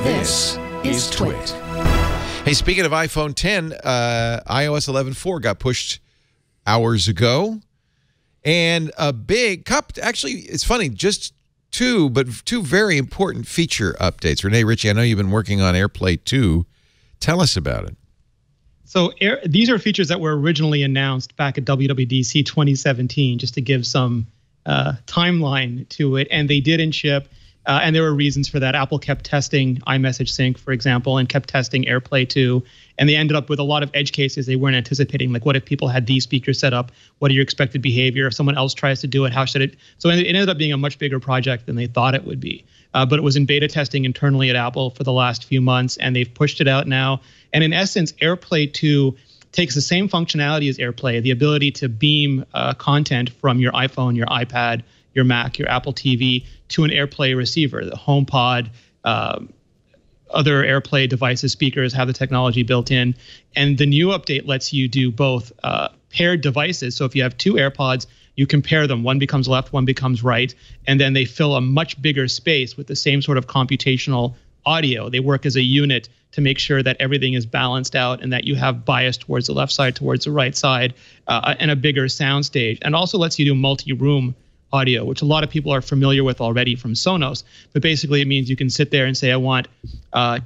This is TWiT. Hey, speaking of iPhone 10, iOS 11.4 got pushed hours ago. And a big cup, actually, it's funny, just two very important feature updates. Renee Ritchie, I know you've been working on AirPlay 2. Tell us about it. So these are features that were originally announced back at WWDC 2017, just to give some timeline to it. And they didn't ship. And there were reasons for that. Apple kept testing iMessage Sync, for example, and kept testing AirPlay 2. And they ended up with a lot of edge cases they weren't anticipating. Like, what if people had these speakers set up? What are your expected behavior? If someone else tries to do it, how should it? So it ended up being a much bigger project than they thought it would be. But it was in beta testing internally at Apple for the last few months, and they've pushed it out now. And in essence, AirPlay 2 takes the same functionality as AirPlay, the ability to beam content from your iPhone, your iPad, your Mac, your Apple TV to an AirPlay receiver. The HomePod, other AirPlay devices, speakers have the technology built in. And the new update lets you do both paired devices. So if you have two AirPods, you compare them. One becomes left, one becomes right. And then they fill a much bigger space with the same sort of computational audio. They work as a unit to make sure that everything is balanced out and that you have bias towards the left side, towards the right side, and a bigger sound stage. And also lets you do multi-room audio, which a lot of people are familiar with already from Sonos. But basically it means you can sit there and say, I want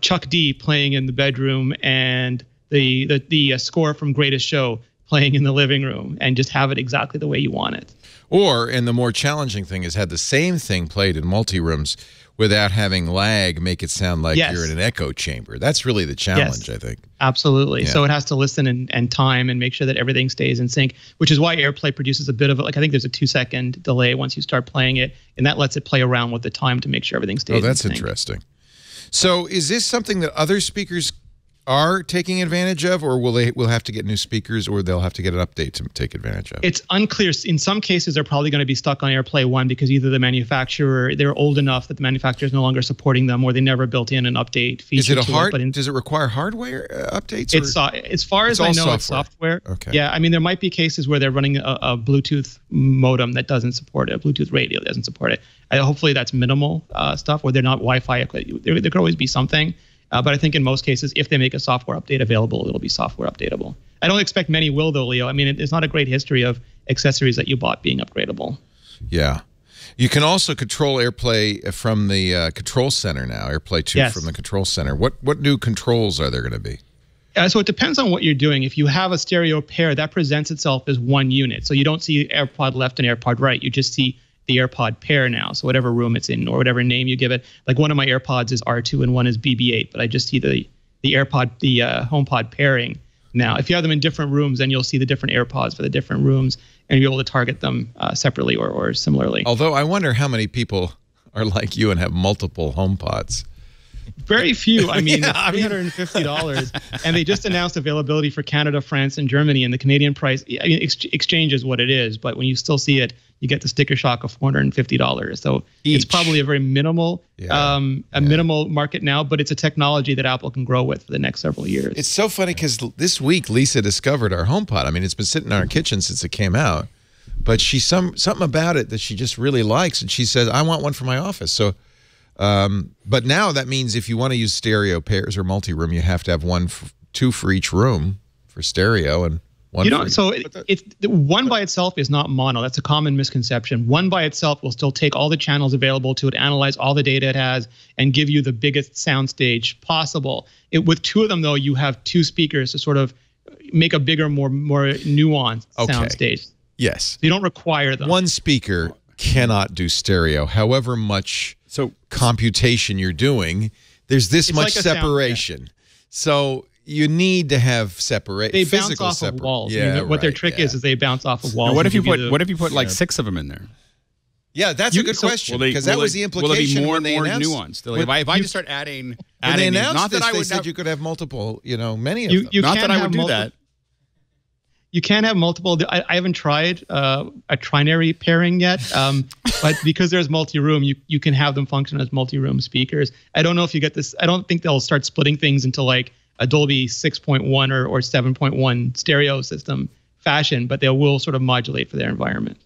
Chuck D playing in the bedroom and the score from Greatest Show playing in the living room, and just have it exactly the way you want it. Or, and the more challenging thing is, had the same thing played in multi-rooms without having lag, make it sound like you're in an echo chamber. That's really the challenge, I think. Absolutely. Yeah. So it has to listen and time and make sure that everything stays in sync, which is why AirPlay produces a bit of I think there's a 2-second delay once you start playing it, and that lets it play around with the time to make sure everything stays in sync. Oh, that's interesting. So is this something that other speakers are taking advantage of, or will have to get new speakers, or they'll have to get an update to take advantage of? It's unclear. In some cases, they're probably going to be stuck on AirPlay 1 because either the manufacturer, they're old enough that the manufacturer is no longer supporting them, or they never built in an update feature. Is it does it require hardware updates? It's as far as I know, it's software. Okay. Yeah, I mean, there might be cases where they're running a Bluetooth modem that doesn't support it, a Bluetooth radio that doesn't support it. Hopefully that's minimal stuff, where they're not Wi-Fi equipped. There could always be something. But I think in most cases, if they make a software update available, it'll be software updatable. I don't expect many will, though, Leo. I mean, there's not a great history of accessories that you bought being upgradable. Yeah. You can also control AirPlay from the control center now, AirPlay 2 from the control center. What new controls are there going to be? So it depends on what you're doing. If you have a stereo pair, that presents itself as one unit. So you don't see AirPod left and AirPod right. You just see the AirPod pair now. So whatever room it's in or whatever name you give it. Like one of my AirPods is R2 and one is BB8, but I just see the HomePod pairing now. If you have them in different rooms, then you'll see the different AirPods for the different rooms, and you'll be able to target them separately or similarly. Although I wonder how many people are like you and have multiple HomePods. Very few. I mean, $350, and they just announced availability for Canada, France, and Germany. And the Canadian price, I mean, exchange is what it is, but when you still see it, you get the sticker shock of $450. So it's probably a very minimal, minimal market now, but it's a technology that Apple can grow with for the next several years. It's so funny because this week Lisa discovered our HomePod. I mean, it's been sitting in our kitchen since it came out, but she's something about it that she just really likes, and she says, "I want one for my office." So. But now that means if you want to use stereo pairs or multi-room, you have to have two for each room for stereo and one. So one by itself is not mono. That's a common misconception. One by itself will still take all the channels available to it, analyze all the data it has, and give you the biggest soundstage possible. With two of them, though, you have two speakers to sort of make a bigger, more nuanced soundstage. Yes. You don't require them. One speaker cannot do stereo, however much computation you're doing. There's this much separation. So you need to have separate. They bounce off of walls. Yeah, I mean, what their trick is they bounce off of walls. Now, what if you put like 6 of them in there? Yeah, that's a good question, because that was the implication. Will it when be more nuanced? Like, if I just start adding they announced not that this, I would they said you could have multiple, many of them. Not that I would do that. You can't have multiple. I haven't tried a trinary pairing yet, but because there's multi-room, you can have them function as multi-room speakers. I don't know if you get this. I don't think they'll start splitting things into like a Dolby 6.1 or 7.1 stereo system fashion, but they will sort of modulate for their environment.